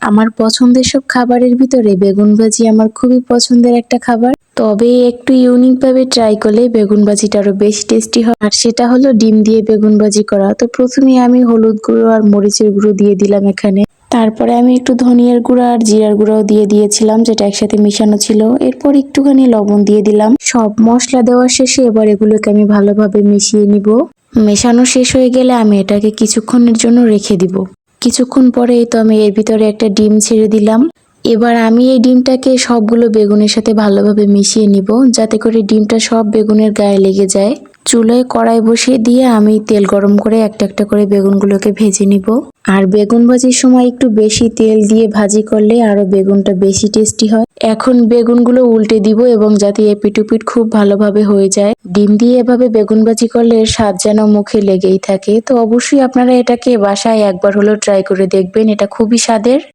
আমার পছন্দের সব খাবারের ভিতরে বেগুন ভাজি আমার খুবই পছন্দের একটা খাবার। তবে একটু ইউনিক ভাবে ট্রাই করলে বেগুন ভাজিটা আরো বেশি টেস্টি হয়, আর সেটা হলো ডিম দিয়ে বেগুন ভাজি করা। তো প্রথমে আমি হলুদ গুঁড়ো আর মরিচের গুঁড়ো দিয়ে দিলাম এখানে। তারপরে আমি একটু ধনিয়ার গুঁড়া আর জিরার গুঁড়াও দিয়ে দিয়েছিলাম, যেটা একসাথে মিশানো ছিল। এরপর একটুখানি লবণ দিয়ে দিলাম। সব মশলা দেওয়ার শেষে এবার এগুলোকে আমি ভালোভাবে মিশিয়ে নিব। মেশানো শেষ হয়ে গেলে আমি এটাকে কিছুক্ষণের জন্য রেখে দিব। কিছুক্ষণ পরেই তো আমি এর ভিতরে একটা ডিম ছেড়ে দিলাম। এবার আমি এই ডিমটাকে সবগুলো বেগুনের সাথে ভালোভাবে মিশিয়ে নিব, যাতে করে ডিমটা সব বেগুনের গায়ে লেগে যায়। চুলায় কড়াই বসিয়ে দিয়ে আমি তেল গরম করে একটা একটা করে বেগুনগুলোকে ভেজে নিব। আর বেগুন ভাজির সময় একটু বেশি তেল দিয়ে ভাজি করলে আরো বেগুনটা বেশি টেস্টি হয়। এখন বেগুনগুলো উল্টে দিব, এবং যাতে এপিট ওপিট খুব ভালোভাবে হয়ে যায়। ডিম দিয়ে এভাবে বেগুন ভাজি করলে এর স্বাদ যেন মুখে লেগেই থাকে। তো অবশ্যই আপনারা এটাকে বাসায় একবার হলেও ট্রাই করে দেখবেন, এটা খুবই স্বাদের।